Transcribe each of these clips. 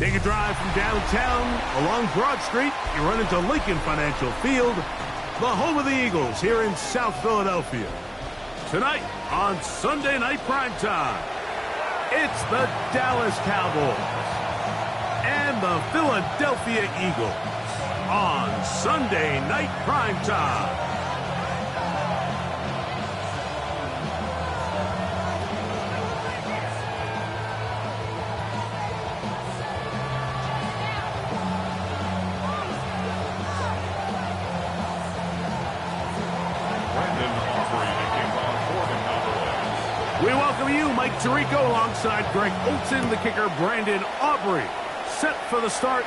Take a drive from downtown along Broad Street. You run into Lincoln Financial Field, the home of the Eagles here in South Philadelphia. Tonight on Sunday Night Primetime, it's the Dallas Cowboys and the Philadelphia Eagles on Sunday Night Primetime. We welcome you, Mike Tirico, alongside Greg Olson, the kicker, Brandon Aubrey. Set for the start.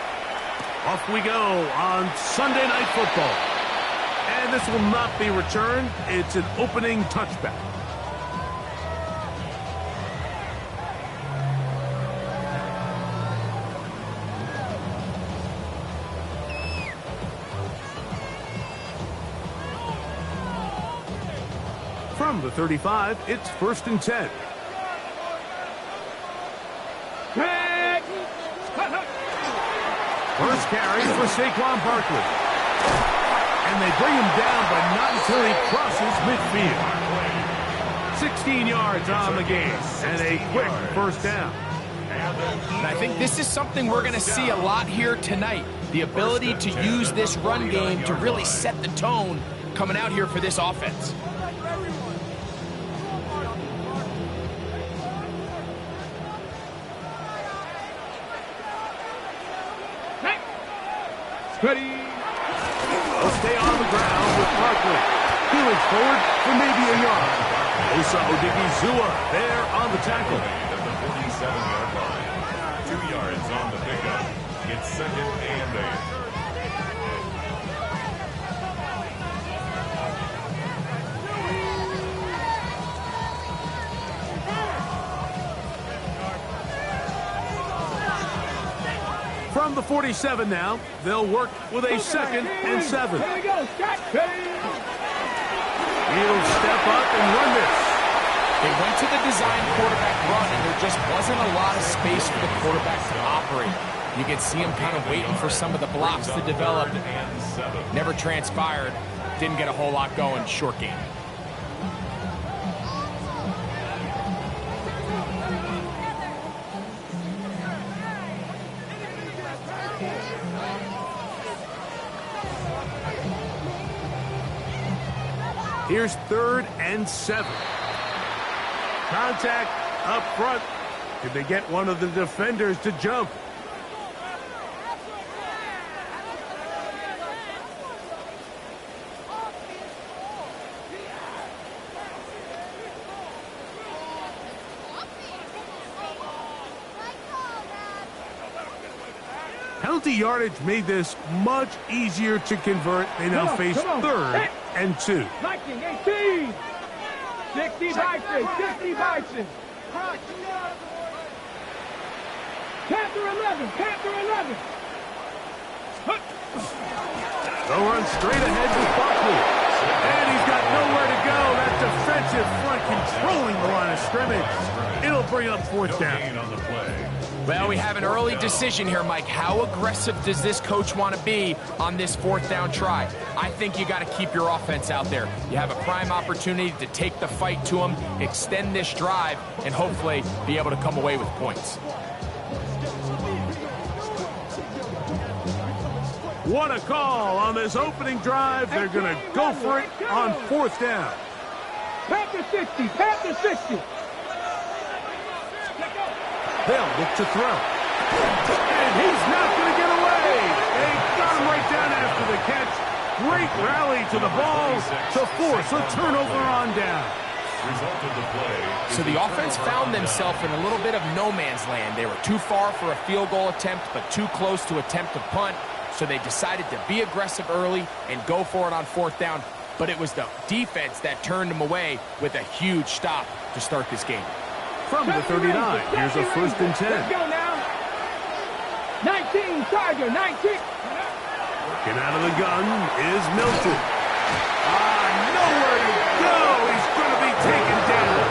Off we go on Sunday Night Football. And this will not be returned. It's an opening touchback. From the 35, it's 1st and 10. First carry for Saquon Barkley. And they bring him down, but not until he crosses midfield. 16 yards on the game, and a quick first down. And I think this is something we're going to see a lot here tonight. The ability to use this run game to really set the tone coming out here for this offense. Ready. Will stay on the ground with Barkley. Peeling forward for maybe a yard. Osa Odigizua there on the tackle. At the 47-yard line. 2 yards on the pickup. It's 2nd and 8. From the 47 now, they'll work with a 2nd and 7. Here we go, Scott. He'll step up and run this. They went to the design quarterback run, and there just wasn't a lot of space for the quarterback to operate. You can see him kind of waiting for some of the blocks to develop. Never transpired. Didn't get a whole lot going. Short game. Here's 3rd and 7. Contact up front. Did they get one of the defenders to jump? Penalty yardage made this much easier to convert. They now face 3rd and 2. 19, 18. 60 Bison, 60 Bison. Panther 11, Panther 11. They'll run straight ahead with Barkley. And he's got nowhere to go. That defensive front controlling the line of scrimmage. It'll bring up 4th down. On the play. Well, we have an early decision here, Mike. How aggressive does this coach want to be on this 4th down try? I think you got to keep your offense out there. You have a prime opportunity to take the fight to them, extend this drive, and hopefully be able to come away with points. What a call on this opening drive. They're going to go for it on 4th down. Panther 60, Panther 60. They'll look to throw. And he's not going to get away. They got him right down after the catch. Great rally to the ball to force a turnover on down. So the offense found themselves in a little bit of no man's land. They were too far for a field goal attempt, but too close to attempt a punt. So they decided to be aggressive early and go for it on 4th down. But it was the defense that turned them away with a huge stop to start this game. From the 39, here's a 1st and 10. Let's go now. 19, Tiger, 19. Working out of the gun is Milton. Nowhere to go. He's going to be taken down.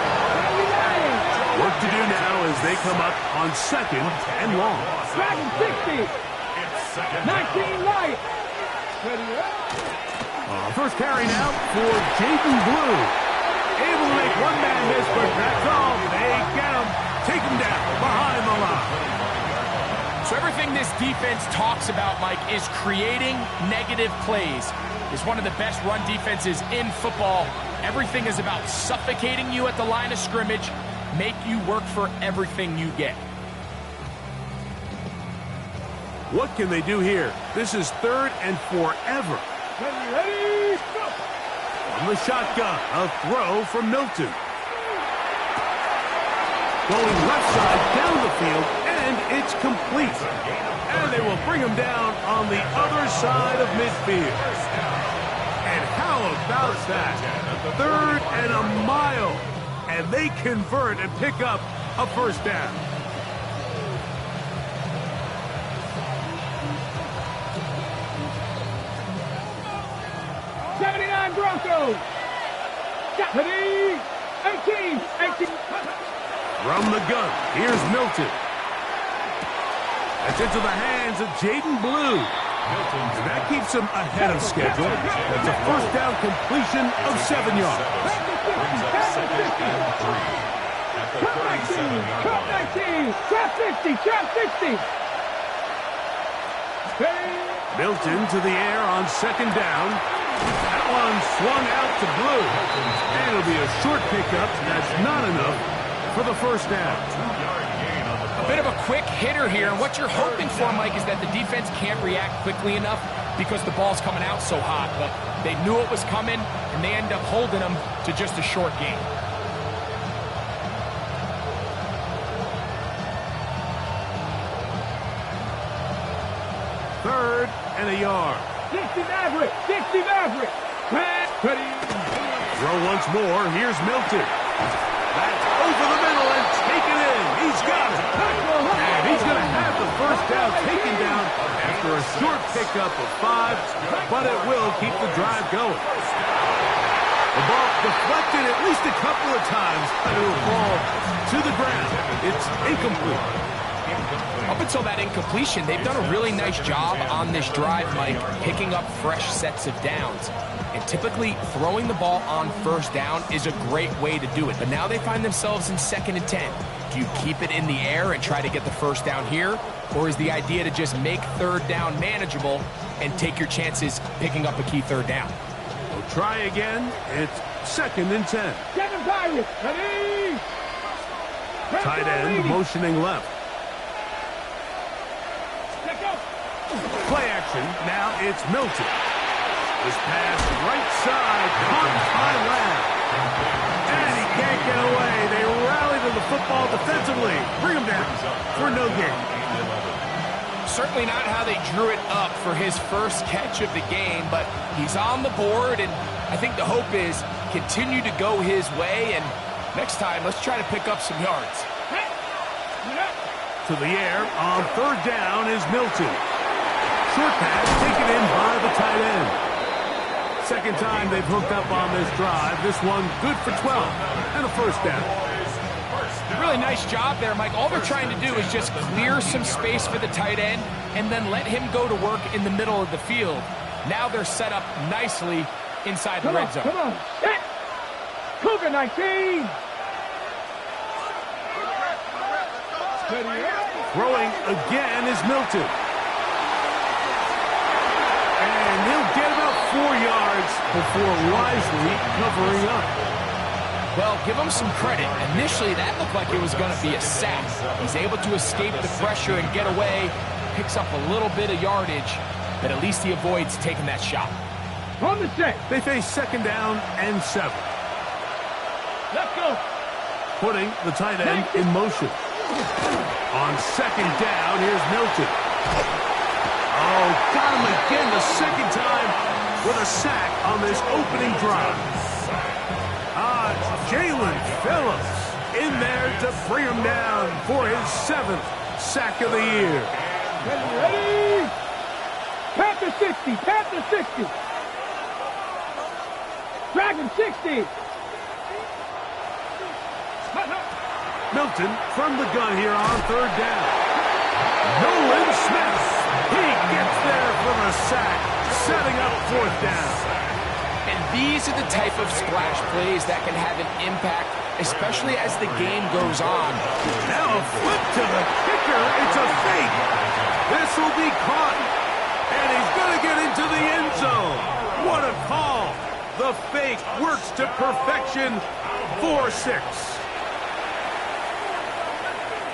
Work to do now as as they come up on 2nd and long. Dragon 60. 19 light. First carry now for Jaden Blue. Able to make one man miss, but that's all. They get him. Take him down behind the line. So everything this defense talks about, Mike, is creating negative plays. It's one of the best run defenses in football. Everything is about suffocating you at the line of scrimmage, make you work for everything you get. What can they do here? This is 3rd and forever. Ready, go. On the shotgun, a throw from Milton. Going left side down the field, and it's complete. And they will bring him down on the other side of midfield. And how about that? 3rd and a mile. And they convert and pick up a first down. Broncos. 18. From the gun, here's Milton. That's into the hands of Jaden Blue. And that keeps him ahead of schedule. That's a first down completion of 7 yards. Trap 19. Trap 50. Trap 60. Milton to the air on 2nd down. That one swung out to Blue. And it'll be a short pickup. That's not enough for the first down. A bit of a quick hitter here, and what you're hoping for, Mike, is that the defense can't react quickly enough because the ball's coming out so hot. But they knew it was coming, and they end up holding them to just a short gain. Third and a yard. 60 Maverick. 60 Maverick. Ready. Throw once more. Here's Milton. That's over the middle and taken in. He's got it. And he's going to have the first down taken down after a short pickup of 5, but it will keep the drive going. The ball deflected at least a couple of times, and it will fall to the ground. It's incomplete. Up until that incompletion, they've done a really nice job on this drive, Mike, picking up fresh sets of downs. And typically, throwing the ball on first down is a great way to do it. But now they find themselves in 2nd and 10. Do you keep it in the air and try to get the first down here? Or is the idea to just make 3rd down manageable and take your chances picking up a key 3rd down? We'll try again. It's 2nd and 10. Seven Pirates. Ready. Tight end motioning left. Play action. Now it's Milton. This pass right side, caught by Lamb. And he can't get away. They rally to the football defensively. Bring him down for no gain. Certainly not how they drew it up for his first catch of the game, but he's on the board, and I think the hope is continue to go his way, and next time, let's try to pick up some yards. To the air on 3rd down is Milton. Short pass taken in by the tight end. 2nd time they've hooked up on this drive. This one good for 12 and a first down. Really nice job there, Mike. All they're trying to do is just clear some space for the tight end and then let him go to work in the middle of the field. Now they're set up nicely inside the red zone. Come on. Cougar 19. Throwing again is Milton. And he'll get about 4 yards before wisely covering up. Well, give him some credit. Initially, that looked like it was going to be a sack. He's able to escape the pressure and get away, picks up a little bit of yardage, but at least he avoids taking that shot. On the set. They face 2nd down and 7. Let's go. Putting the tight end in motion. On 2nd down, here's Milton. Oh, got him again the 2nd time with a sack on this opening drive. Jalen Phillips in there to bring him down for his 7th sack of the year. Ready? Panther 60. Panther 60. Dragon 60. Milton from the gun here on third down. Nolan Smith. He gets there for the sack, setting up fourth down. And these are the type of splash plays that can have an impact, especially as the game goes on. Now a flip to the kicker. It's a fake. This will be caught. And he's going to get into the end zone. What a call. The fake works to perfection. 4-6.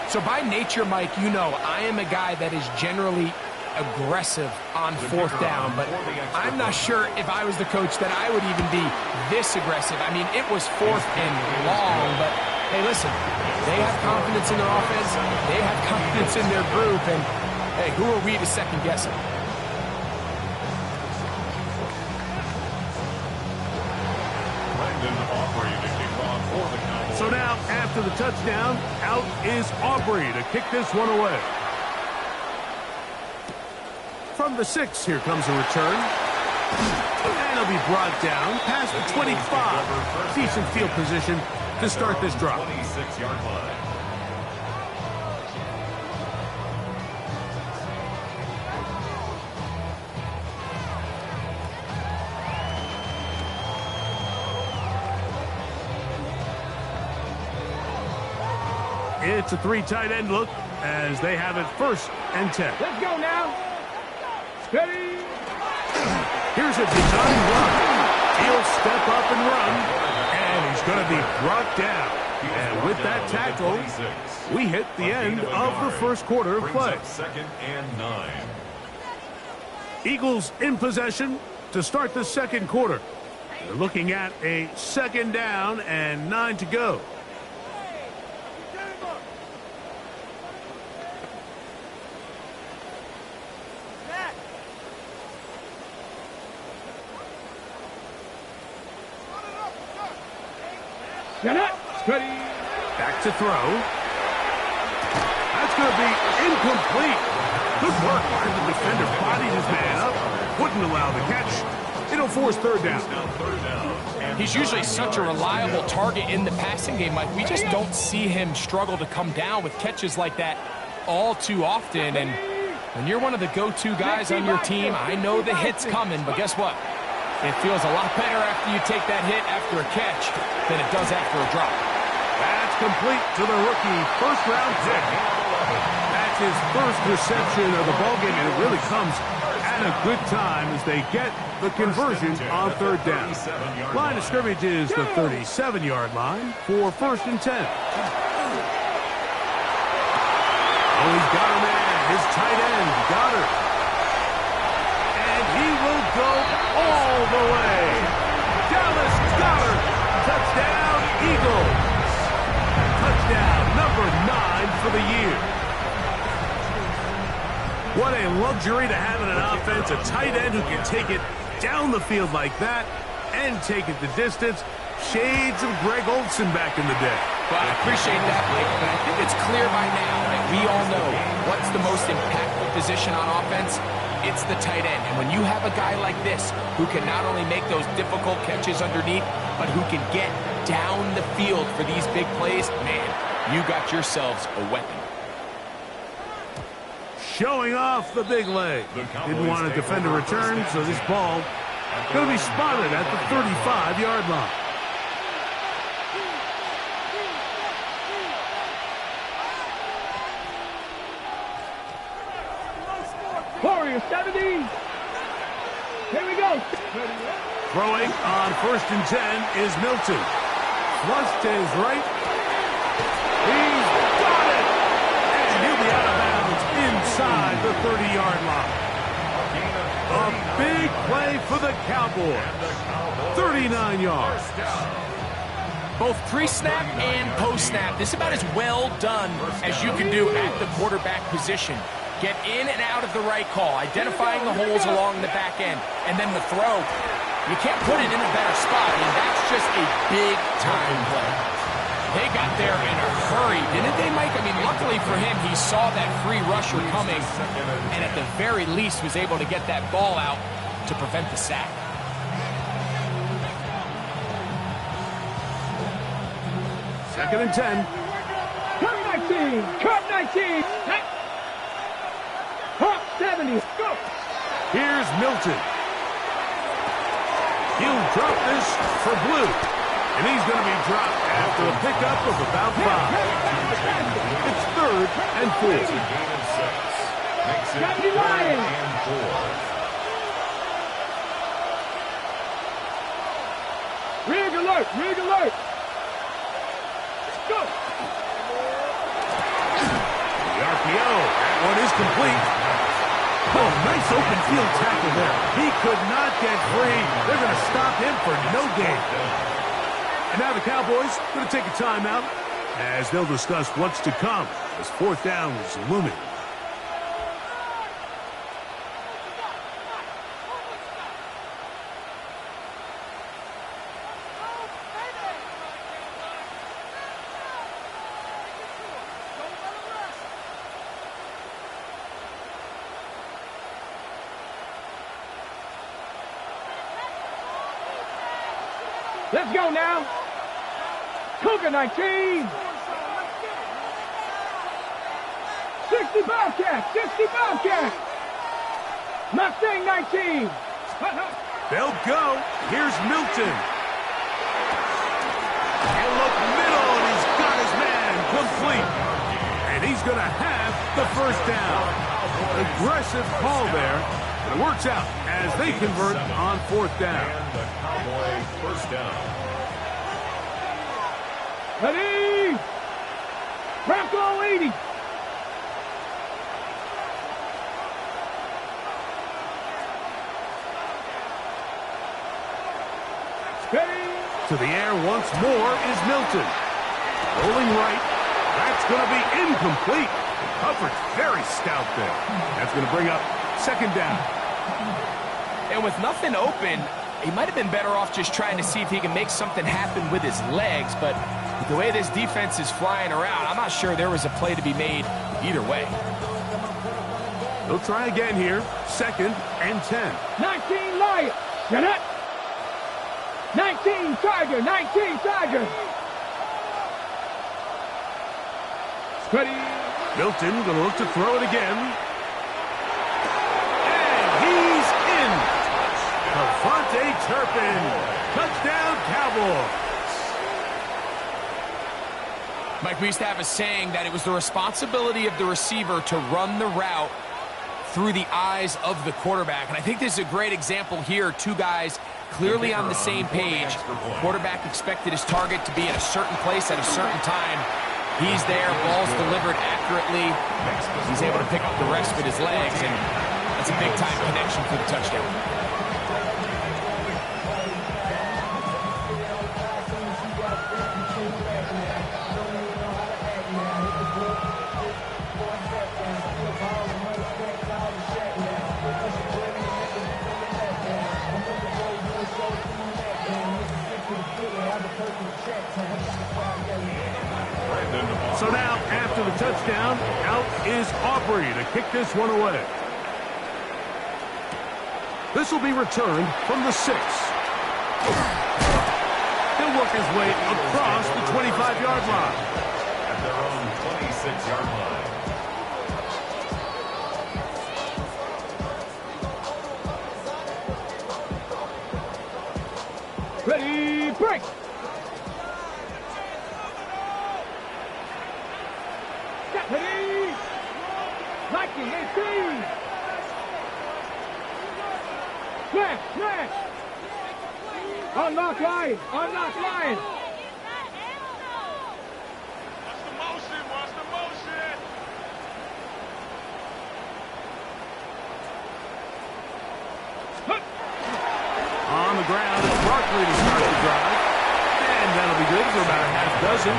So by nature, Mike, you know I am a guy that is generally aggressive on fourth down, but I'm not sure if I was the coach that I would even be this aggressive. I mean, it was fourth and long, but hey, listen, they have confidence in their offense, they have confidence in their group, and hey, who are we to second guess it? So now, after the touchdown, out is Aubrey to kick this one away. From the 6, here comes a return. And he'll be brought down past the 25. Decent field position to start this drive. 26-yard line. It's a 3 tight end look as they have it 1st and 10. Let's go now. Steady. Here's a design run. He'll step up and run, and he's going to be brought down. And with that tackle, we hit the end of the first quarter of play. 2nd and 9. Eagles in possession to start the second quarter. They're looking at a 2nd down and 9 to go. Get up. Steady. Back to throw. That's going to be incomplete. Good work by the defender. Bodied his man up. Wouldn't allow the catch. It'll force 3rd down. He's usually such a reliable target in the passing game, Mike. We just don't see him struggle to come down with catches like that all too often. And when you're one of the go-to guys on your team, I know the hit's coming, but guess what? It feels a lot better after you take that hit after a catch than it does after a drop. That's complete to the rookie first-round pick. That's his first reception of the ballgame, and it really comes at a good time as they get the conversion on 3rd down. Line of scrimmage is the 37-yard line for 1st and 10. Oh, he's got a man. His tight end, Goddard. And he will go all the way. Dallas Goddard. Touchdown, Eagles. Touchdown number 9 for the year. What a luxury to have in an offense, a tight end who can take it down the field like that and take it the distance. Shades of Greg Olsen back in the day. Well, I appreciate that, Mike, but I think it's clear by now that we all know what's the most impactful position on offense. It's the tight end. And when you have a guy like this who can not only make those difficult catches underneath, but who can get down the field for these big plays, man, you got yourselves a weapon. Showing off the big leg. Didn't want to defend a return, so this ball going to be spotted at the 35-yard line. Warrior 70. Here we go. Throwing on 1st and 10 is Milton. Flush to his right. He's got it. And he'll be out of bounds inside the 30-yard line. A big play for the Cowboys. 39 yards. Both pre-snap and post-snap. This is about as well done as you can do at the quarterback position. Get in and out of the right call, identifying the holes along the back end, and then the throw. You can't put it in a better spot. I mean, that's just a big-time play. They got there in a hurry, didn't they, Mike? I mean, luckily for him, he saw that free rusher coming, and at the very least was able to get that ball out to prevent the sack. Second and 10. 19. Cut 19. Hop 70. Go. Here's Milton. He'll drop this for blue. And he's going to be dropped after a pickup of about 5. It's 3rd and 4. It's a gain of 6. Makes it 3rd and 4. Rig alert. Rig alert. Go. The RPO. That one is complete. Oh, nice open field tackle there. He could not get free. They're going to stop him for no gain. And now the Cowboys going to take a timeout as they'll discuss what's to come as 4th down is looming. Let's go now. Cougar 19. 60 Bobcat. 60 Bobcat. Mustang 19. They'll go. Here's Milton. He'll look middle, and he's got his man complete. And he's going to have the 1st down. Aggressive call there. But it works out as they convert on 4th down. And the Cowboy 1st down. Ready. Bronco 80. Ready. To the air once more is Milton. Rolling right. That's going to be incomplete. Coverage very stout there. That's going to bring up 2nd down. And with nothing open, he might have been better off just trying to see if he can make something happen with his legs. But with the way this defense is flying around, I'm not sure there was a play to be made either way. They'll try again here. 2nd and 10. 19 Lion. Get it. 19 Tiger. 19 Tiger. Ready. Milton going to look to throw it again. And he's in. Devontae Turpin. Touchdown, Cowboys. Mike, we used to have a saying that it was the responsibility of the receiver to run the route through the eyes of the quarterback. And I think this is a great example here. 2 guys clearly on the same page. Quarterback expected his target to be in a certain place at a certain time. He's there, ball's delivered accurately. He's able to pick up the rest with his legs, and that's a big-time connection for the touchdown. So now, after the touchdown, out is Aubrey to kick this one away. This will be returned from the 6. He'll work his way across the 25-yard line. At their own 26-yard line. Ready. Break. Ready. 1918. Smash. Smash. Unlock line. Unlock line. Watch the motion. Watch the motion. On the ground, it's Barkley to start the drive. And that'll be good for about a half dozen.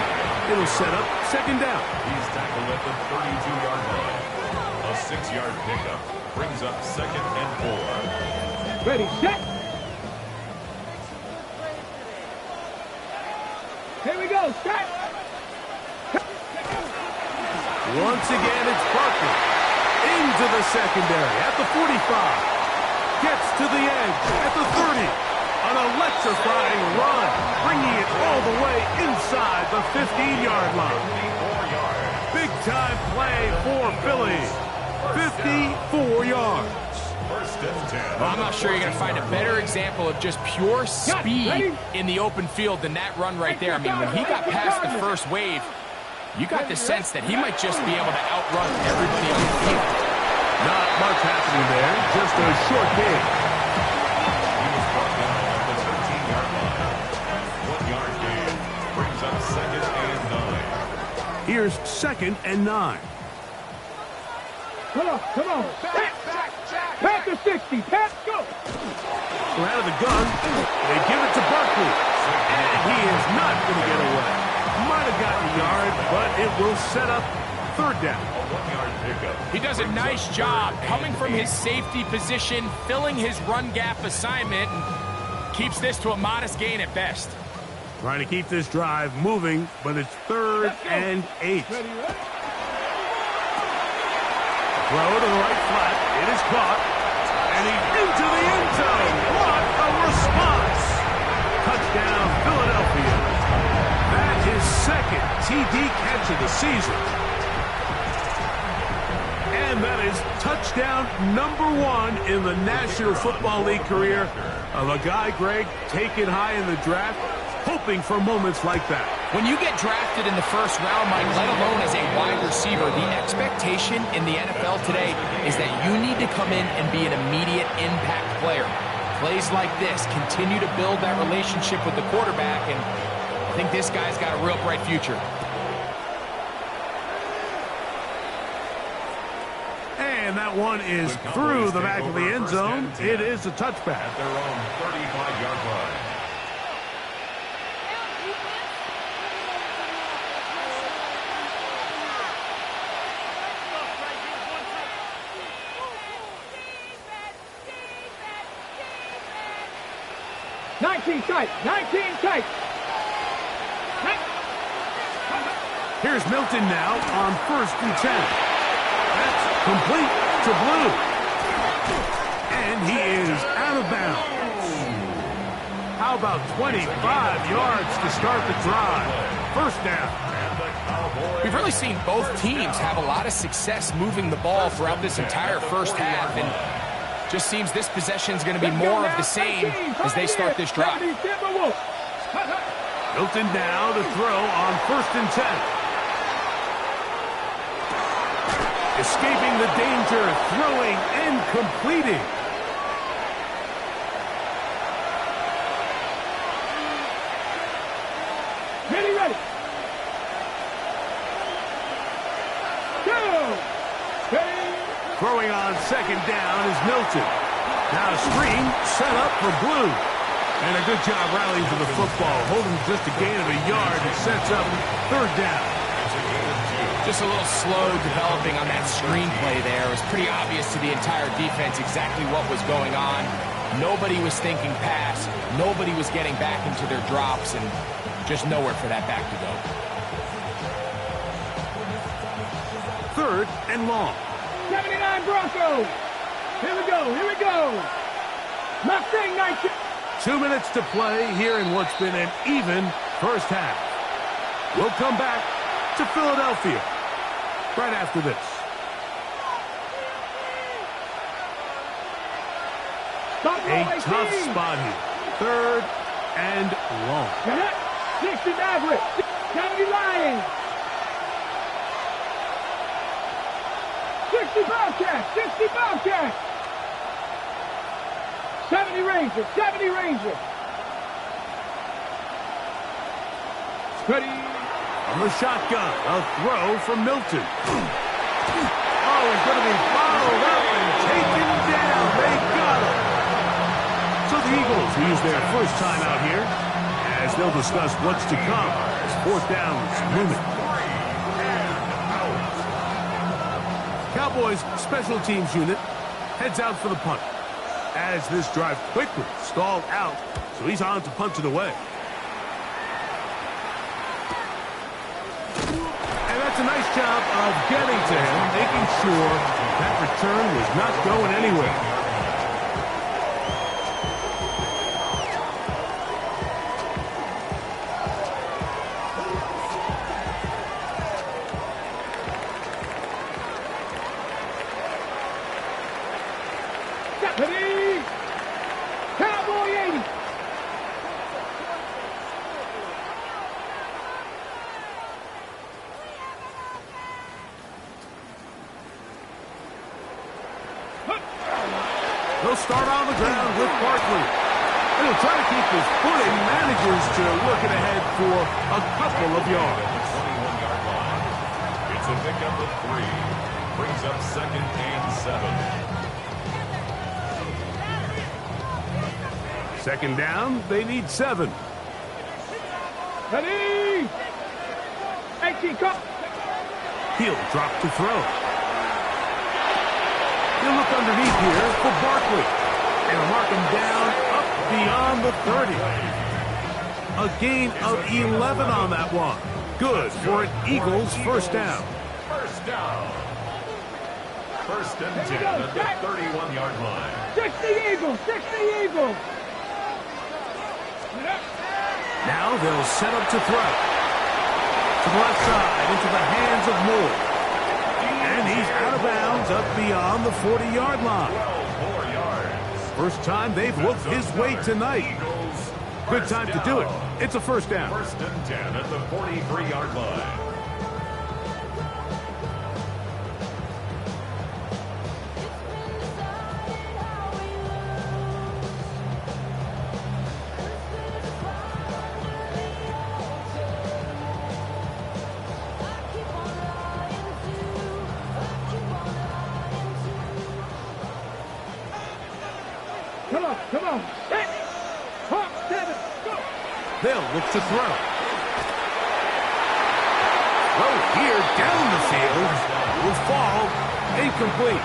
It'll set up 2nd down. He's tackled at the 32-yard line. A 6-yard pickup brings up 2nd and 4. Ready, set. Here we go, set. Once again, it's Barkley. Into the secondary at the 45. Gets to the edge at the 30. An electrifying run, bringing it all the way inside the 15-yard line. 54 yards. Big-time play for Philly. 54 yards. First and 10. Well, I'm not sure you're going to find a better example of just pure speed in the open field than that run right there. I mean, when he got past the first wave, you got the sense that he might just be able to outrun everybody on the field. Not much happening there, just a short game. He was brought down at the 13-yard line. 1-yard gain brings up second and 9. Here's second and 9. Come on, come on. Pat the 60. Pat, go. So out of the gun, they give it to Barkley. And he is not going to get away. Might have gotten a yard, but it will set up third down. A 1-yard pickup. He does a nice job coming from his safety position, filling his run gap assignment, and keeps this to a modest gain at best. Trying to keep this drive moving, but it's third and 8. Throw to the right flat. It is caught. And he's into the end zone. What a response. Touchdown, Philadelphia. That is second TD catch of the season. And that is touchdown number 1 in the National Football League career of a guy, Greg, taken high in the draft, hoping for moments like that. When you get drafted in the first round, Mike, let alone as a wide receiver, the expectation in the NFL today is that you need to come in and be an immediate impact player. Plays like this continue to build that relationship with the quarterback, and I think this guy's got a real bright future. And that one is through the back of the end zone. It is a touchback. At their own 35-yard line. Tight. 19 tight. Here's Milton now on first and 10. That's complete to Blue. And he is out of bounds. How about 25 yards to start the drive? First down. We've really seen both teams have a lot of success moving the ball throughout this entire first half, and just seems this possession is going to be more of the same as they start this drive. Milton now to throw on first and 10. Escaping the danger, throwing and completing. Ready. Go. Throwing on second down is Milton. Now a screen set up for Blue. And a good job rallying to the football, holding just a gain of a yard. It sets up third down. Just a little slow developing on that screenplay there. It was pretty obvious to the entire defense exactly what was going on. Nobody was thinking pass. Nobody was getting back into their drops, and just nowhere for that back to go. Third and long. 79 Broncos. Here we go. Mustang 19. 2 minutes to play here in what's been an even first half. We'll come back to Philadelphia right after this. A tough spot here. Third and long. 60 Maverick. 70 Lions. 60 Bobcats. 60 Bobcats. 70 Rangers. 70 Rangers. Ready. On the shotgun, a throw from Milton. Oh, he's going to be followed up and taken down. They got him. So the Eagles use their first time out here as they'll discuss what's to come as fourth down is looming. Cowboys special teams unit heads out for the punt as this drive quickly stalled out, so he's on to punch it away. And that's a nice job of getting to him, making sure that return was not going anywhere. Ready? Cowboy 80. They'll start on the ground with Barkley. And he'll try to keep his footing, manages to work it ahead for a couple of yards. 21-yard line. It's a pickup of 3. Brings up 2nd and 7. Second down, they need 7. Ready? 18 cup. He'll drop to throw. He'll look underneath here for Barkley. And mark him down up beyond the 30. A gain of 11 on that one. Good for an Eagles first down. First down. 1st and 10 at the 31-yard line. 60 Eagles, 60 Eagles. Now they'll set up to throw. To the left side, into the hands of Moore. And he's out of bounds up beyond the 40-yard line. 12 more yards. First time they've looked his way tonight. Eagles. Good time to do it. It's a first down. 1st and 10 at the 43-yard line. Come on. 6, 7, go. They'll look to throw. Throw here down the field. Will fall incomplete.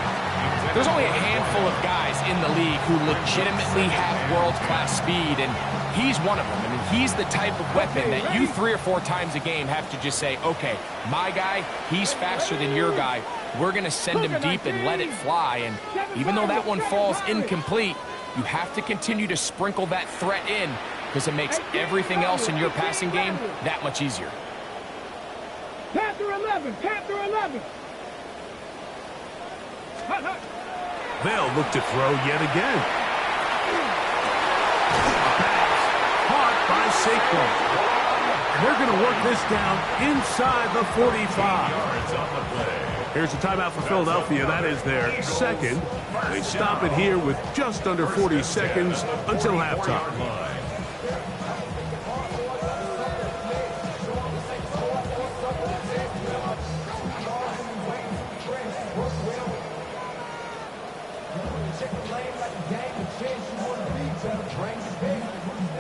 There's only a handful of guys in the league who legitimately have world-class speed, and he's one of them. I mean, he's the type of weapon that you 3 or 4 times a game have to just say, okay, my guy, he's faster than your guy. We're going to send him deep and let it fly. And even though that one falls incomplete, you have to continue to sprinkle that threat in because it makes everything else in your passing game that much easier. Panther 11, Panther 11. They'll look to throw yet again. Caught by Saquon. And they're going to work this down inside the 45. Yards on the play. Here's a timeout for Philadelphia. That is their second. They stop it here with just under 40 seconds until halftime.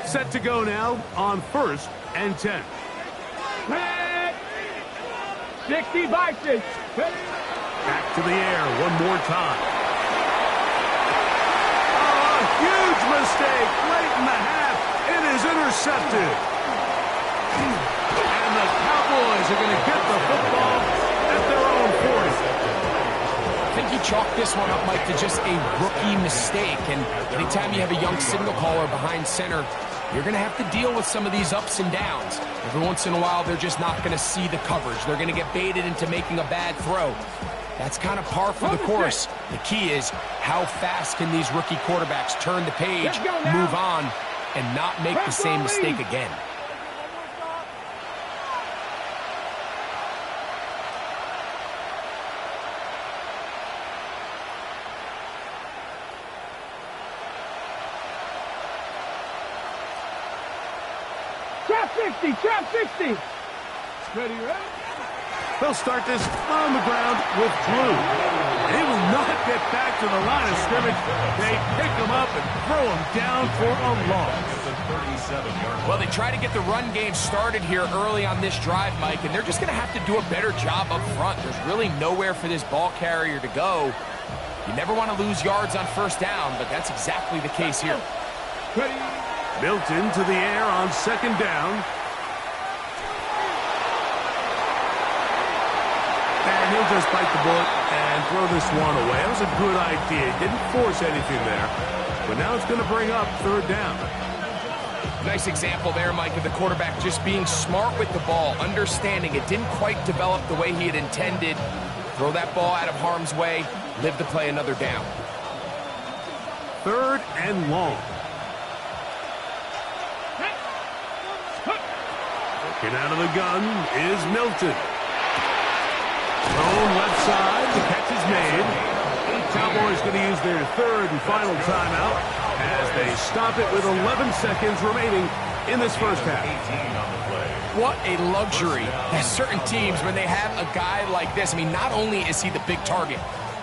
Set to go now on 1st and 10. 60 Vikings. Back to the air one more time. Oh, a huge mistake late in the half. It is intercepted. And the Cowboys are going to get the football at their own 40. I think he chalked this one up, Mike, to just a rookie mistake. And anytime you have a young signal caller behind center, you're going to have to deal with some of these ups and downs. Every once in a while, they're just not going to see the coverage. They're going to get baited into making a bad throw. That's kind of par for the course. The key is how fast can these rookie quarterbacks turn the page, move on, and not make the same mistake again. Trap 60. Ready, right? They'll start this on the ground with Drew. They will not get back to the line of scrimmage. They pick him up and throw him down for a loss. Well, they try to get the run game started here early on this drive, Mike, and they're just going to have to do a better job up front. There's really nowhere for this ball carrier to go. You never want to lose yards on 1st down, but that's exactly the case here. Ready? Built into the air on 2nd down. And he'll just bite the bullet and throw this one away. That was a good idea. Didn't force anything there. But now it's going to bring up 3rd down. Nice example there, Mike, of the quarterback just being smart with the ball, understanding it didn't quite develop the way he had intended. Throw that ball out of harm's way, live to play another down. 3rd and long. Looking out of the gun is Milton. Thrown left side. The catch is made. Cowboys going to use their 3rd and final timeout as they stop it with 11 seconds remaining in this first half. What a luxury that certain teams, when they have a guy like this, I mean, not only is he the big target,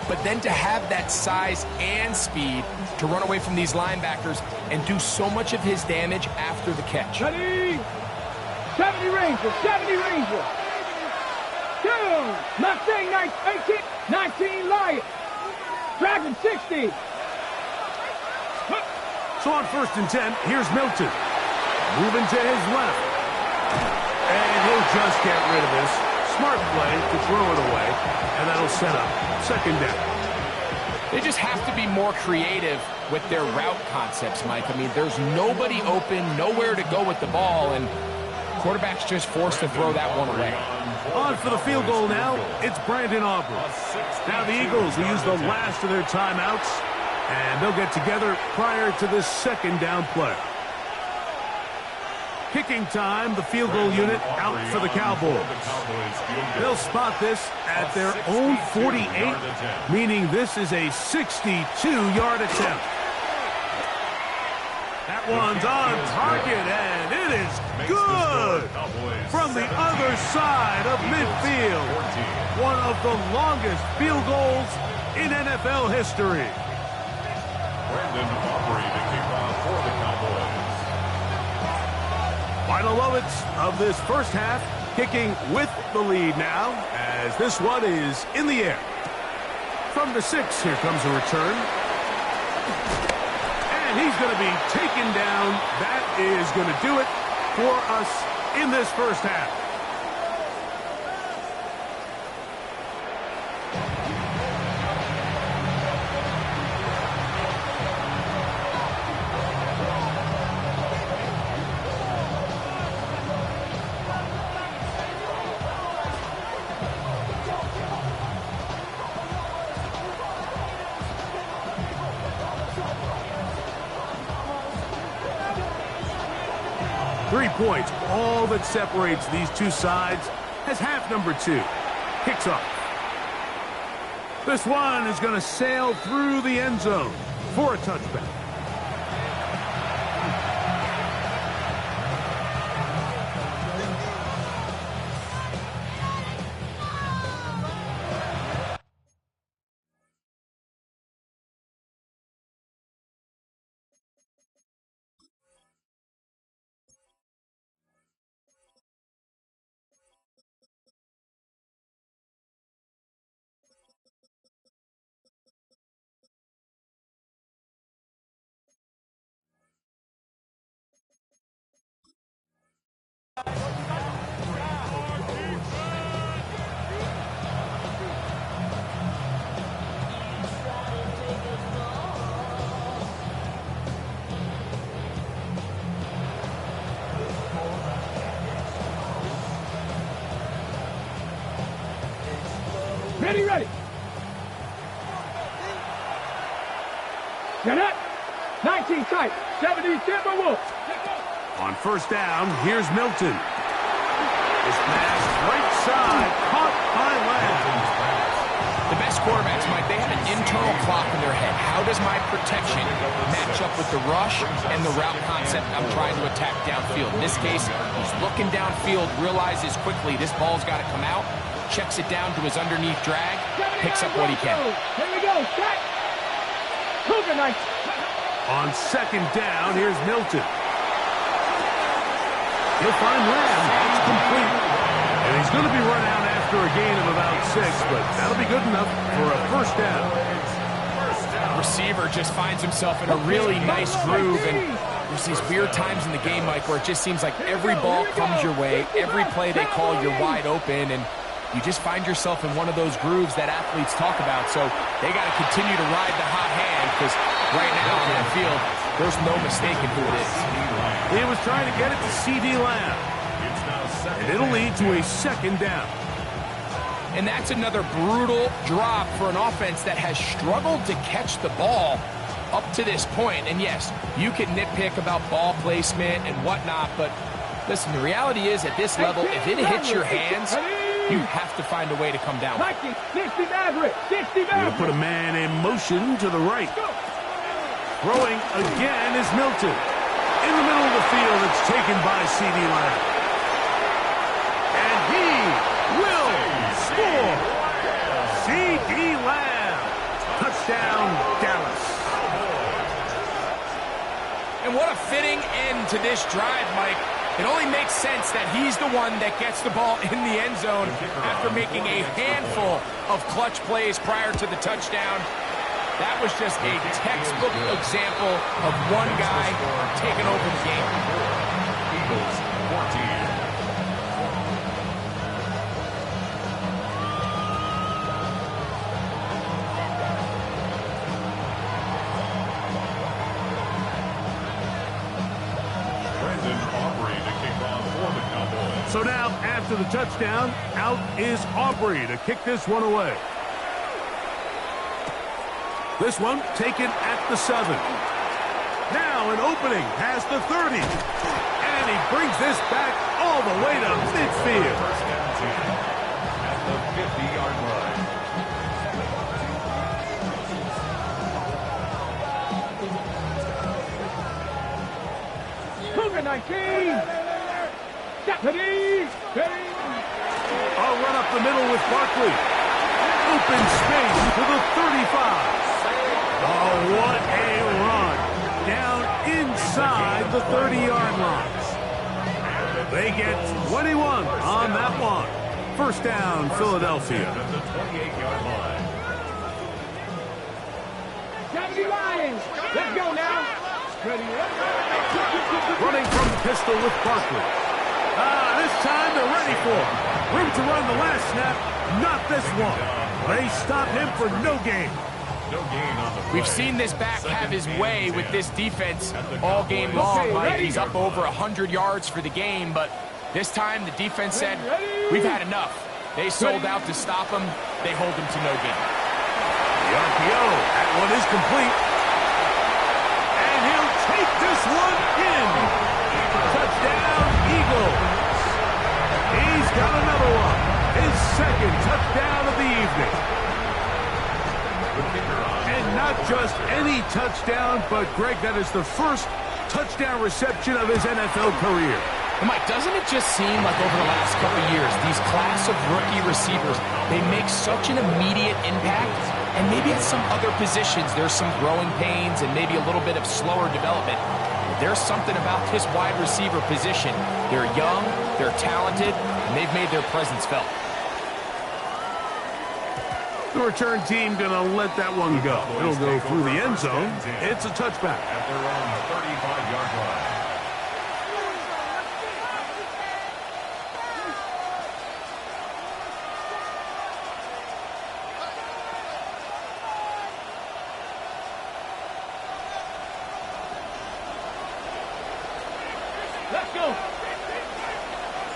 but then to have that size and speed to run away from these linebackers and do so much of his damage after the catch. 70 Rangers, 70 Rangers. Down, Mustang 18, 19 Lions. Dragon 60. So on 1st and 10, here's Milton. Moving to his left. And he'll just get rid of this. Smart play to throw it away. And that'll set up 2nd down. They just have to be more creative with their route concepts, Mike. I mean, there's nobody open, nowhere to go with the ball, and quarterback's just forced to throw that one away. On for the field goal now, it's Brandon Aubrey. Now the Eagles will use the last of their timeouts, and they'll get together prior to this 2nd down play. Kicking time, the field goal unit out for the Cowboys. They'll spot this at their own 48, meaning this is a 62-yard attempt. That one's on target, and it is good from the other side of midfield. One of the longest field goals in NFL history. Brandon Aubrey, the kickoff for the Cowboys. Final moments of this first half, kicking with the lead now, as this one is in the air. From the 6, here comes a return. And he's going to be taken down. That is going to do it for us in this first half. Points, all that separates these two sides, as half number 2 kicks off. This one is going to sail through the end zone for a touchback. Ready. Jeanette, 19 tight, 70 Timberwolves. On 1st down, here's Milton. This pass right side, caught by Lamb. The best quarterbacks, Mike, they have an internal clock in their head. How does my protection match up with the rush and the route concept I'm trying to attack downfield? In this case, he's looking downfield, realizes quickly this ball's got to come out, checks it down to his underneath drag, picks up what he can. Here we go, set. Cougar night. On 2nd down, here's Milton. He'll find Lamb. It's complete. And he's going to be run out after a gain of about 6, but that'll be good enough for a 1st down. Receiver just finds himself in a really nice groove, and there's these weird times in the game, Mike, where it just seems like every ball comes your way, every play they call, you're wide open, and you just find yourself in one of those grooves that athletes talk about. So they got to continue to ride the hot hand, because right now on that field, there's no mistaking who it is. He was trying to get it to C.D. Lamb. And it'll lead to a 2nd down. And that's another brutal drop for an offense that has struggled to catch the ball. up to this point, and yes, you can nitpick about ball placement and whatnot, but listen, the reality is at this level, if it hits your hands, you have to find a way to come down. 60 Maverick, 60 Going to put a man in motion to the right. Throwing again is Milton. In the middle of the field, it's taken by C.D. Lamb. And he will score. C.D. Lamb. Touchdown, Dallas. And what a fitting end to this drive, Mike. It only makes sense that he's the one that gets the ball in the end zone after making a handful of clutch plays prior to the touchdown. That was just a textbook example of one guy taking over the game. Eagles 14. So now, after the touchdown, out is Aubrey to kick this one away. This one taken at the 7. Now an opening past the 30. And he brings this back all the way to midfield. First down 10 at the 50-yard line. Cougar 19. Deputy. I'll run up the middle with Barkley. Open space to the 35. Oh, what a run. Down inside the 30-yard line. They get 21 on that one. First down, Philadelphia. At the 28-yard line. Deputy Lions. Let's go now. Ready. Running from the pistol with Barkley. This time they're ready for him. Room to run the last snap. Not this one. They stop him for no gain. No gain on the play. We've seen this back have his way with this defense all game long, Mike. He's up over 100 yards for the game, but this time the defense said, we've had enough. They sold out to stop him. They hold him to no gain. The RPO. That one is complete. And he'll take this one in. Touchdown, Eagles. He's got another one. His second touchdown of the evening. And not just any touchdown, but, Greg, that is the first touchdown reception of his NFL career. And Mike, doesn't it just seem like over the last couple of years, these class of rookie receivers, they make such an immediate impact, and maybe at some other positions there's some growing pains and maybe a little bit of slower development. But there's something about this wide receiver position. They're young, they're talented, and they've made their presence felt. The return team going to let that one go. It'll go through the end zone. It's a touchback. At their own 35-yard line. Let's go.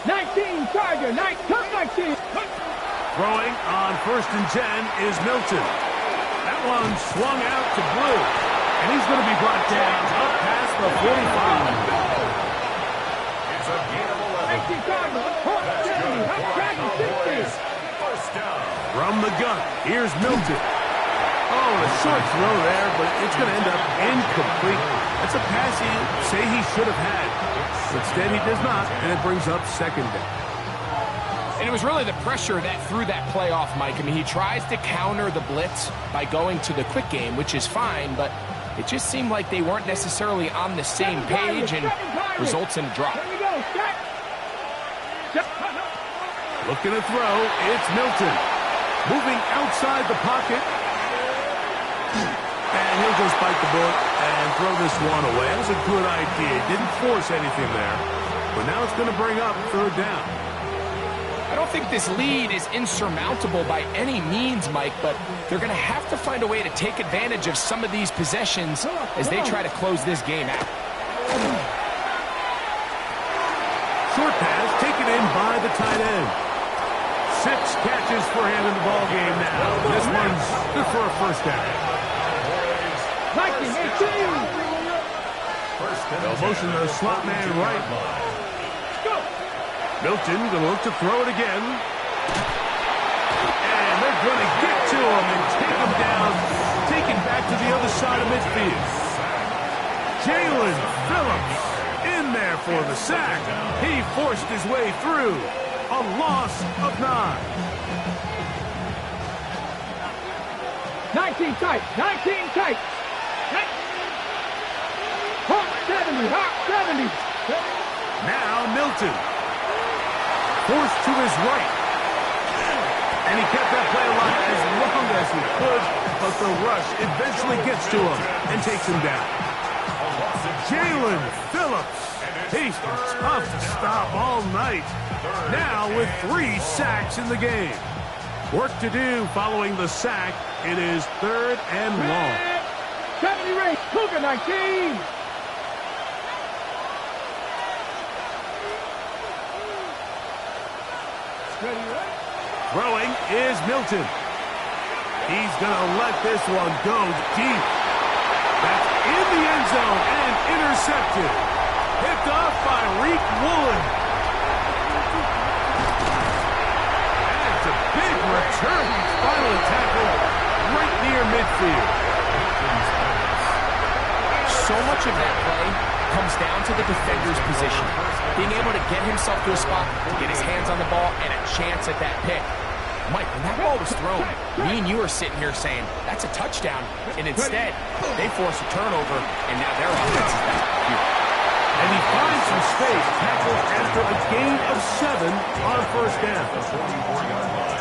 19 Charger. 19. Throwing on 1st and 10 is Milton. That one swung out to Blue. And he's going to be brought down up past the 45. It's a gain of 11. 19 Charger. First down. From the gun, here's Milton. Oh, a short throw there, but it's going to end up incomplete. That's a pass he say he should have had. Instead, he does not, and it brings up second down. And it was really the pressure that threw that play off, Mike. I mean, he tries to counter the blitz by going to the quick game, which is fine, but it just seemed like they weren't necessarily on the same page and results in a drop. Looking to throw, it's Milton. Moving outside the pocket. And he'll just bite the bullet and throw this one away. That was a good idea. Didn't force anything there. But now it's going to bring up third down. I don't think this lead is insurmountable by any means, Mike, but they're going to have to find a way to take advantage of some of these possessions as they try to close this game out. Short pass taken in by the tight end. 6 catches for him in the ball game now. This one's good for a first down. 19, 18. They'll motion the slot man right. Go. Milton gonna look to throw it again. And they're gonna get to him and take him down, take him back to the other side of midfield. Jalen Phillips in there for the sack. He forced his way through. A loss of 9. 19 tight, 19 tight. Hot 70, hot 70. Now Milton. Forced to his right. And he kept that play alive as long as he could, but the rush eventually gets to him and takes him down. Jalen Phillips. He's been tough to stop all night. Now with 3 sacks in the game. Work to do following the sack. It is 3rd and long. 70 range, Cougar 19. Throwing is Milton. He's going to let this one go deep. That's in the end zone and intercepted. Picked off by Reek Woolen. And it's a big return. He's finally tackled right near midfield. So much of that play comes down to the defender's position. Being able to get himself to a spot, to get his hands on the ball, and a chance at that pick. Mike, when that ball was thrown, me and you were sitting here saying, that's a touchdown. And instead, they force a turnover, and now their offense is back here. And he finds some space, tackled after a gain of 7 on 1st down.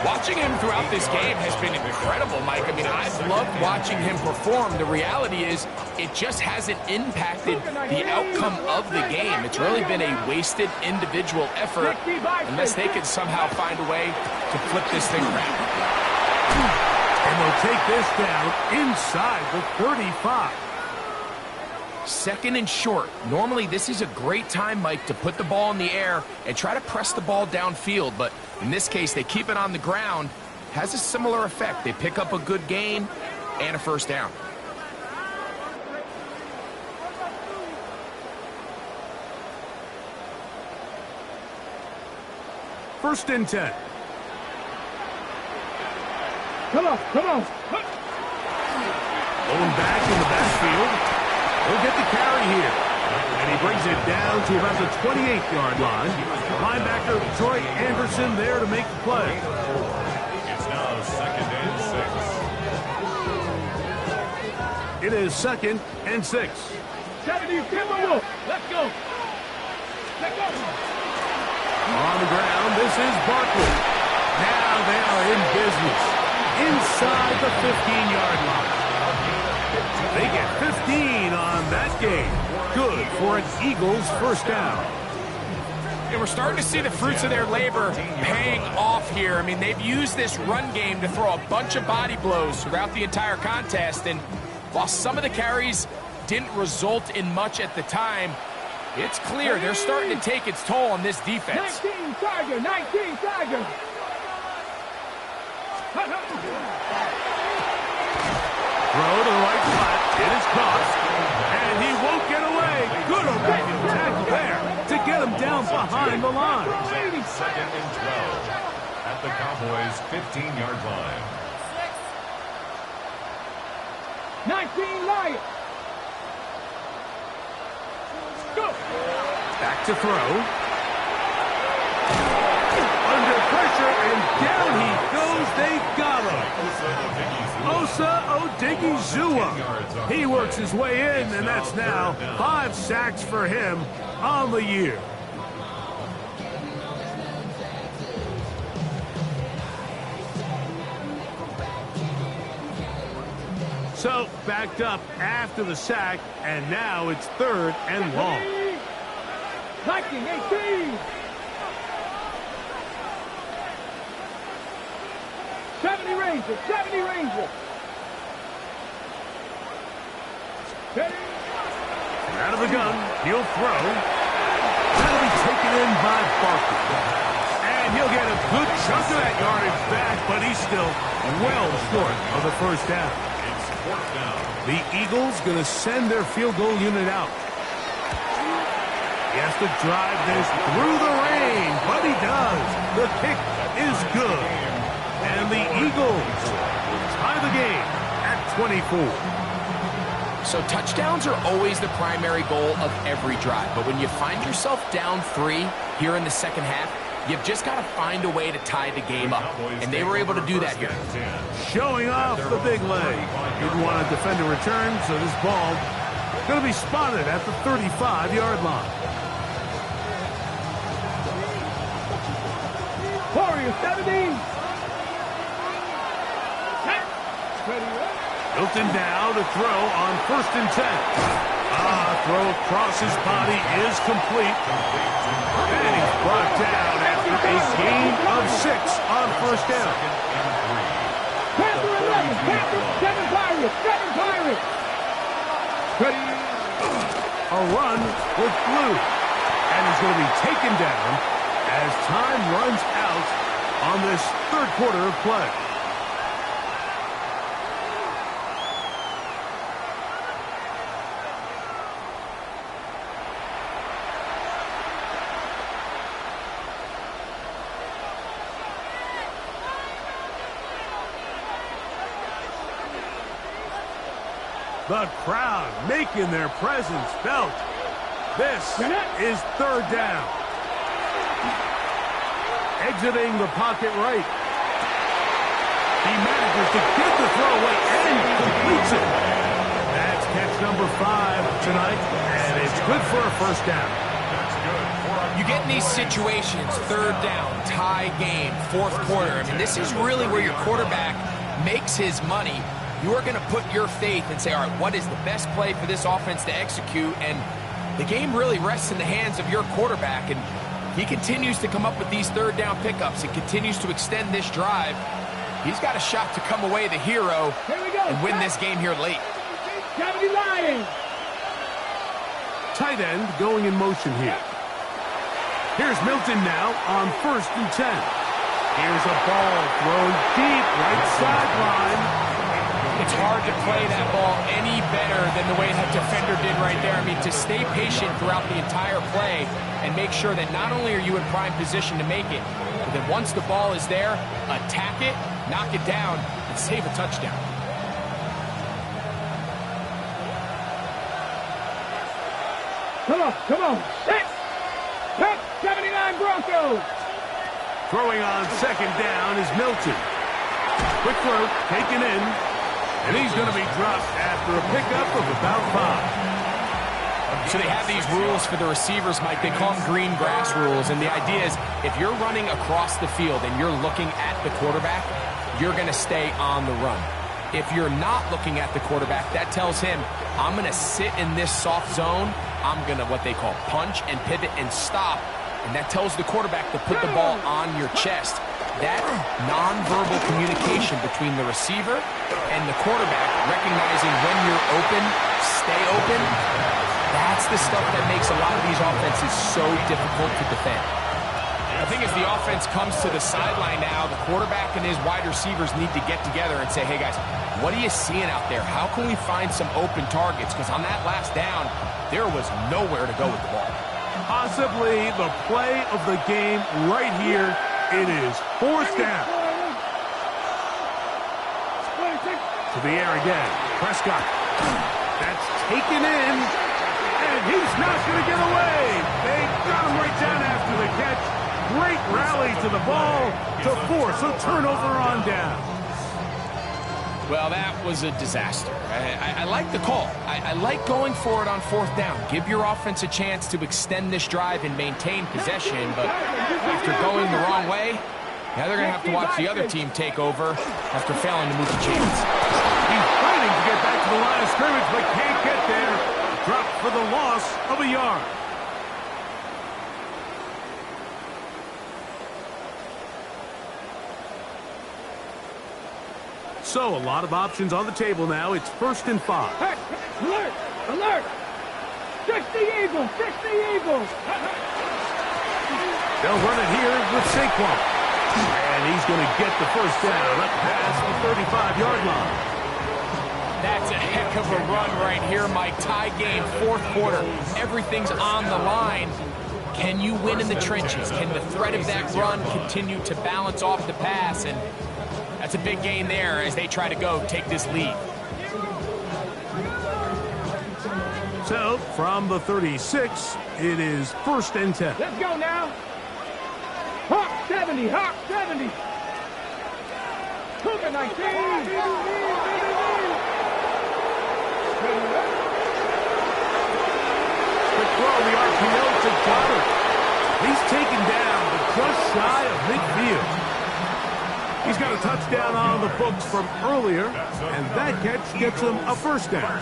Watching him throughout this game has been incredible, Mike. I mean, I've loved watching him perform. The reality is, it just hasn't impacted the outcome of the game. It's really been a wasted individual effort unless they can somehow find a way to flip this thing around. And they'll take this down inside the 35. 2nd and short. Normally, this is a great time, Mike, to put the ball in the air and try to press the ball downfield. But in this case, they keep it on the ground. Has a similar effect. They pick up a good gain and a 1st down. First and 10. Come on, come on. Going back in the backfield. He'll get the carry here. And he brings it down to about the 28-yard line. Linebacker Troy Anderson there to make the play. It's now 2nd and 6. It is 2nd and 6. 70, Timberwolf. Let's go. Let's go. On the ground, this is Barkley. Now they are in business. Inside the 15-yard line. They get 15 on that game. Good for an Eagles 1st down. And we're starting to see the fruits of their labor paying off here. I mean, they've used this run game to throw a bunch of body blows throughout the entire contest. And while some of the carries didn't result in much at the time, it's clear they're starting to take its toll on this defense. 19 Tiger, 19 Tiger. Throw to the right flat. It is caught. And he won't get away. Good overhead tackle there to get him down behind the line. 2nd and 12 at the Cowboys' 15-yard line. 19 Lions. Go. Back to throw. Under pressure, and down he goes. They got him. Osa Odigizua. He works his way in, and that's now 5 sacks for him on the year. So, backed up after the sack, and now it's 3rd and long. 19, 18. 70 Rangers, 70 Rangers. Out of the gun, he'll throw. That'll be taken in by Barkley. And he'll get a good chunk of that yardage back, but he's still well short of the 1st down. 4th down. The Eagles going to send their field goal unit out. He has to drive this through the rain, but he does. The kick is good. And the Eagles tie the game at 24. So touchdowns are always the primary goal of every drive. But when you find yourself down 3 here in the second half, you've just got to find a way to tie the game up. And they were able to do that here. Showing off the big leg. Didn't want to defend a return, so this ball going to be spotted at the 35-yard line. Warrior 70. Milton now to throw on 1st and 10. Throw across his body is complete. And he's brought down after a gain of 6 on 1st down. Panther 11. Panther 7 Pirates. 7 Pirates. A run with Blue. And he's going to be taken down as time runs out on this 3rd quarter of play. The crowd making their presence felt. This is 3rd down. Exiting the pocket right. He manages to get the throw away and completes it. That's catch number 5 tonight, and it's good for a 1st down. You get in these situations, 3rd down, tie game, 4th quarter. I mean, this is really where your quarterback makes his money. You are going to put your faith and say, all right, what is the best play for this offense to execute? And the game really rests in the hands of your quarterback. And he continues to come up with these 3rd down pickups and continues to extend this drive. He's got a shot to come away the hero and win this game here late. Tight end going in motion here. Here's Milton now on 1st and 10. Here's a ball thrown deep right sideline. It's hard to play that ball any better than the way that defender did right there. I mean, to stay patient throughout the entire play and make sure that not only are you in prime position to make it, but that once the ball is there, attack it, knock it down, and save a touchdown. Come on. Set. 79 Broncos. Throwing on 2nd down is Milton. Quick throw, taken in. And he's going to be dropped after a pickup of about 5. So they have these rules for the receivers, Mike. They call them green grass rules. And the idea is if you're running across the field and you're looking at the quarterback, you're going to stay on the run. If you're not looking at the quarterback, that tells him, I'm going to sit in this soft zone. I'm going to what they call punch and pivot and stop. And that tells the quarterback to put the ball on your chest. That nonverbal communication between the receiver and the quarterback, recognizing when you're open, stay open, that's the stuff that makes a lot of these offenses so difficult to defend. I think as the offense comes to the sideline now, the quarterback and his wide receivers need to get together and say, hey guys, what are you seeing out there? How can we find some open targets? Because on that last down, there was nowhere to go with the ball. Possibly the play of the game right here. It is 4th down. To the air again. Prescott. That's taken in. And he's not going to get away. They got him right down after the catch. Great rally to the ball to force a turnover on down. Well, that was a disaster. I like the call. I like going for it on 4th down. Give your offense a chance to extend this drive and maintain possession, but after going the wrong way, now they're going to have to watch the other team take over after failing to move the chains. He's fighting to get back to the line of scrimmage, but can't get there. Dropped for the loss of a yard. So, a lot of options on the table now. It's 1st and 5. Hey, alert! Alert! Fix the Eagles! Fix the Eagles! They'll run it here with Saquon. And he's going to get the 1st down up past the 35-yard line. That's a heck of a run right here, Mike. Tie game, fourth quarter. Everything's on the line. Can you win in the trenches? Can the threat of that run continue to balance off the pass? And that's a big gain there as they try to go take this lead. So, from the 36, it is 1st and 10. Let's go now. Hawk 70, Hawk 70. Cougar 19. Quick throw, the RPO to Goddard. He's taken down, but just shy of midfield. He's got a touchdown on the books from earlier, and that catch gets him a 1st down.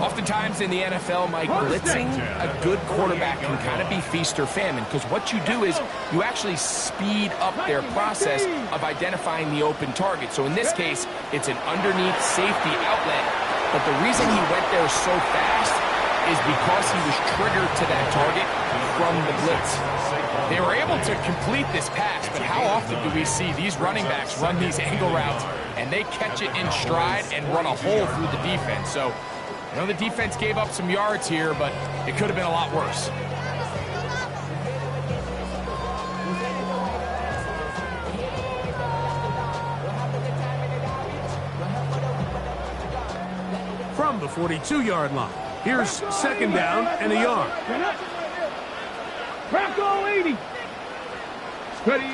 Oftentimes in the NFL, Mike, blitzing a good quarterback can kind of be feast or famine, because what you do is you actually speed up their process of identifying the open target. So in this case, it's an underneath safety outlet, but the reason he went there so fast is because he was triggered to that target from the blitz. They were able to complete this pass, but how often do we see these running backs run these angle routes and they catch it in stride and run a hole through the defense? So, I know the defense gave up some yards here, but it could have been a lot worse. From the 42-yard line, here's 2nd down and a yard. Bronco 80. Ready.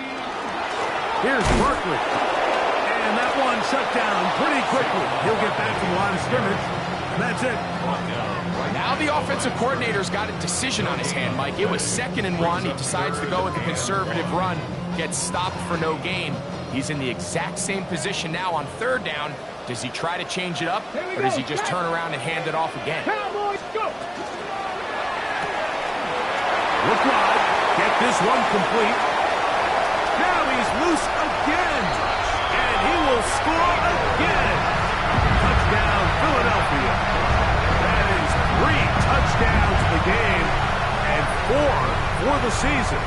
Here's Barkley. And that one shut down pretty quickly. He'll get back to the line of scrimmage, and that's it. Now the offensive coordinator's got a decision on his hand, Mike. It was 2nd and 1. He decides to go with a conservative run, gets stopped for no gain. He's in the exact same position now on 3rd down. Does he try to change it up, or does he just turn around and hand it off again? Cowboys, go. Look wide. Get this one complete. Now he's loose again. And he will score again. Touchdown, Philadelphia. That is 3 touchdowns in the game and 4 for the season.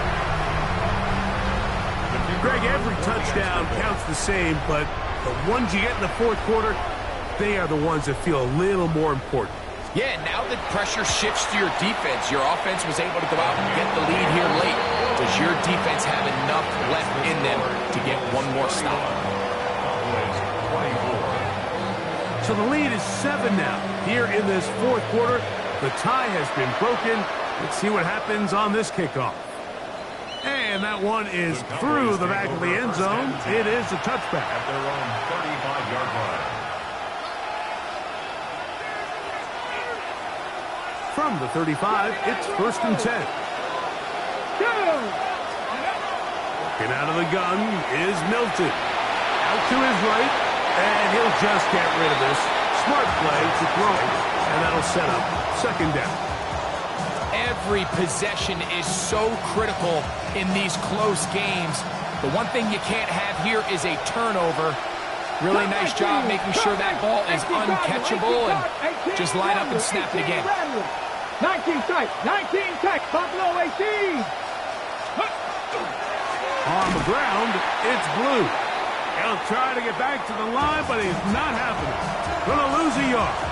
Greg, every touchdown counts the same, but the ones you get in the 4th quarter, they are the ones that feel a little more important. Yeah, now the pressure shifts to your defense. Your offense was able to go out and get the lead here late. Does your defense have enough left in them to get one more stop? So the lead is 7 now. Here in this 4th quarter, the tie has been broken. Let's see what happens on this kickoff. And that one is through the back of the end zone. It is a touchback. At their own 35-yard line. From the 35, it's 1st and 10. Walking out of the gun is Milton. Out to his right, and he'll just get rid of this. Smart play to throw, and that'll set up 2nd down. Every possession is so critical in these close games. The one thing you can't have here is a turnover. Really nice job making sure that ball is uncatchable, and just line up and snap it again. 19 tight, Buffalo 18. On the ground, it's Blue. He'll try to get back to the line, but he's not happening. Gonna lose a yard.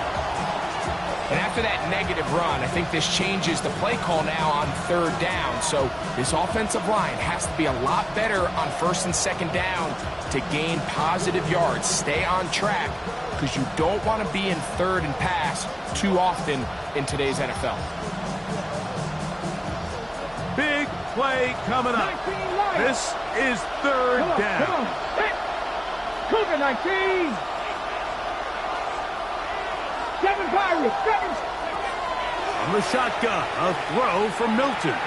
And after that negative run, I think this changes the play call now on 3rd down. So this offensive line has to be a lot better on 1st and 2nd down to gain positive yards. Stay on track, because you don't want to be in 3rd and pass too often in today's NFL. Big play coming up. This is 3rd down. Come on. Hey. Cougar 19. 7 Pirates. 7. On the shotgun, a throw from Milton.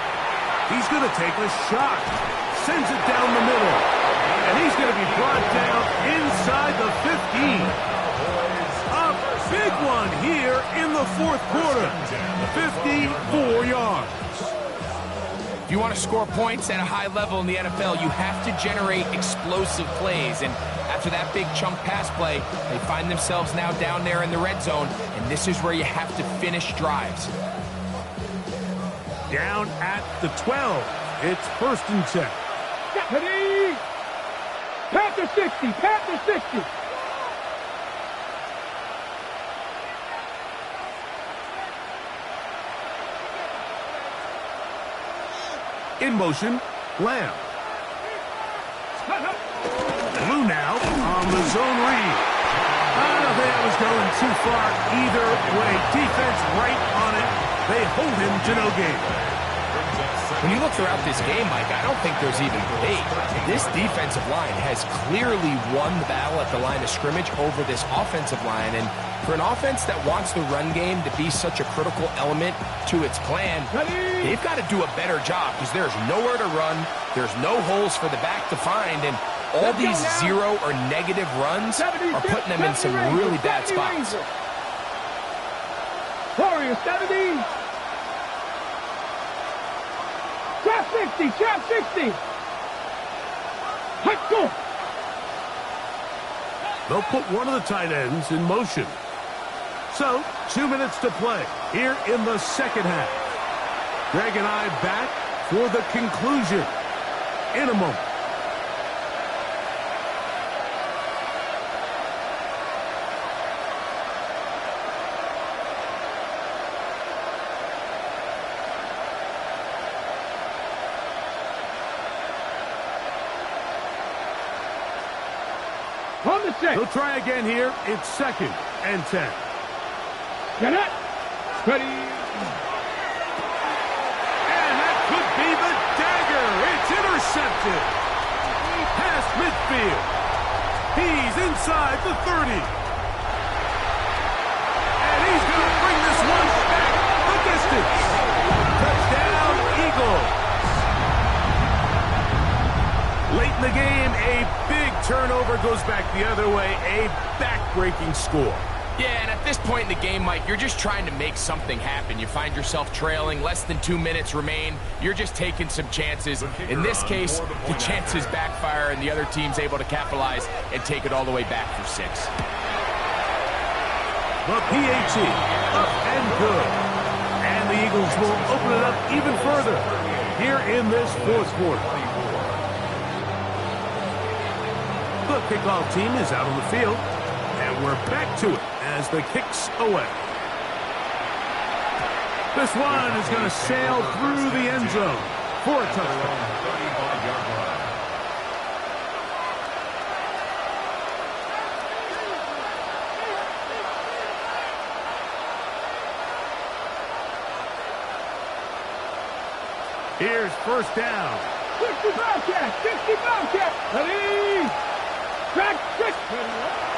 He's going to take a shot. Sends it down the middle. And he's going to be brought down inside the 15. A big one here in the 4th quarter. 54 yards. If you want to score points at a high level in the NFL, you have to generate explosive plays. And after that big chunk pass play, they find themselves now down there in the red zone, and this is where you have to finish drives. Down at the 12. It's 1st and 10. Deputy! Panther 60, Panther 60. In motion, Lamb. Blue now on the zone read. I don't think that was going too far either way. Defense right on it. They hold him to no gain. When you look throughout this game, Mike, I don't think there's even debate. This defensive line has clearly won the battle at the line of scrimmage over this offensive line. And for an offense that wants the run game to be such a critical element to its plan, they've got to do a better job because there's nowhere to run. There's no holes for the back to find. And all these zero or negative runs are putting them in some really bad spots. Warrior 70. Trap 60, trap 60. Let's go. They'll put one of the tight ends in motion. So, 2 minutes to play here in the second half. Greg and I back for the conclusion in a moment. On the set. They'll try again here. It's 2nd and 10. Get it. Ready. And that could be the dagger. It's intercepted. Past midfield. He's inside the 30. And he's going to bring this one back the distance. Touchdown, Eagles. Late in the game, a big turnover goes back the other way. A back-breaking score. Yeah, and at this point in the game, Mike, you're just trying to make something happen. You find yourself trailing, less than 2 minutes remain. You're just taking some chances. In this case, the chances backfire, and the other team's able to capitalize and take it all the way back for 6. The PAT, up and good. And the Eagles will open it up even further here in this fourth quarter. The kickoff team is out on the field, and we're back to it as the kick's away. This one is going to sail through the end zone for a touchdown. Here's first down. 60 Bobcat, 60 Bobcat. Ready. Track 6.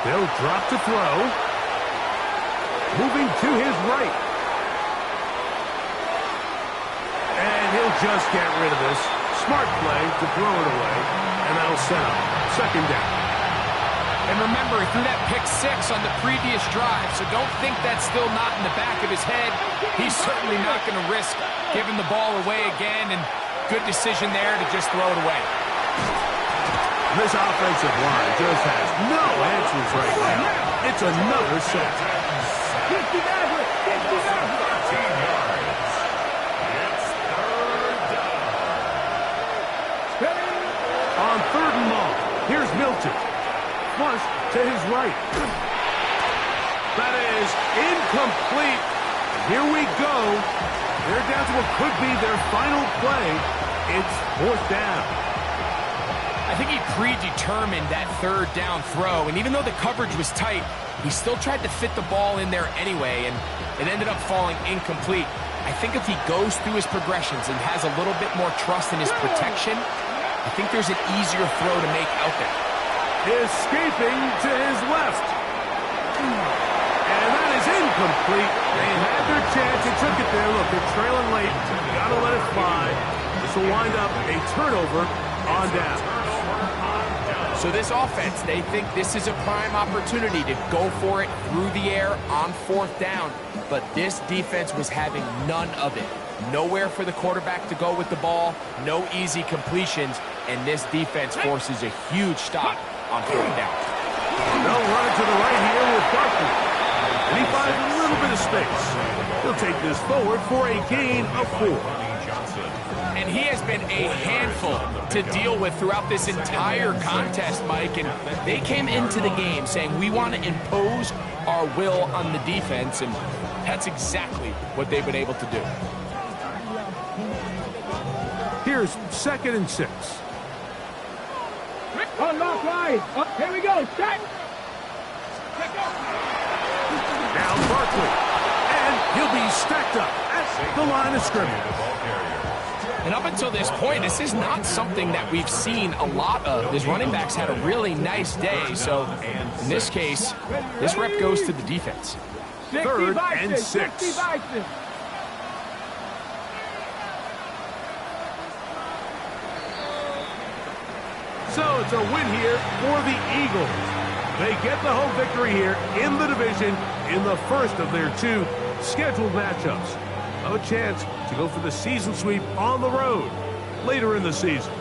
They'll drop to throw. Moving to his right. And he'll just get rid of this. Smart play to throw it away. And that'll set up 2nd down. And remember, he threw that pick 6 on the previous drive, so don't think that's still not in the back of his head. He's certainly not going to risk giving the ball away again, and good decision there to just throw it away. This offensive line just has no answers right now. It's another sack. 50 Maverick, 50 Maverick. 13 yards. It's 3rd down. Ready. On 3rd and long, here's Milton. Flush to his right. That is incomplete. Here we go. They're down to what could be their final play. It's 4th down. I think he predetermined that 3rd down throw, and even though the coverage was tight, he still tried to fit the ball in there anyway, and it ended up falling incomplete. I think if he goes through his progressions and has a little bit more trust in his protection, I think there's an easier throw to make out there. Escaping to his left. And that is incomplete. They had their chance. They took it there. Look, they're trailing late. Got to let it fly. This will wind up a turnover on down. So this offense, they think this is a prime opportunity to go for it through the air on 4th down. But this defense was having none of it. Nowhere for the quarterback to go with the ball, no easy completions, and this defense forces a huge stop on 4th down. They'll run it to the right here with Barkley. And he finds a little bit of space. He'll take this forward for a gain of 4. And he has been a handful to deal with throughout this entire contest, Mike. And they came into the game saying, we want to impose our will on the defense. And that's exactly what they've been able to do. Here's 2nd and 6. Unlock line. Here we go. Set. Now Barkley. And he'll be stacked up at the line of scrimmage. And up until this point, this is not something that we've seen a lot of. These running backs had a really nice day. So in this case, this rep goes to the defense. 3rd and 6. So it's a win here for the Eagles. They get the home victory here in the division in the first of their 2 scheduled matchups. A chance to go for the season sweep on the road later in the season.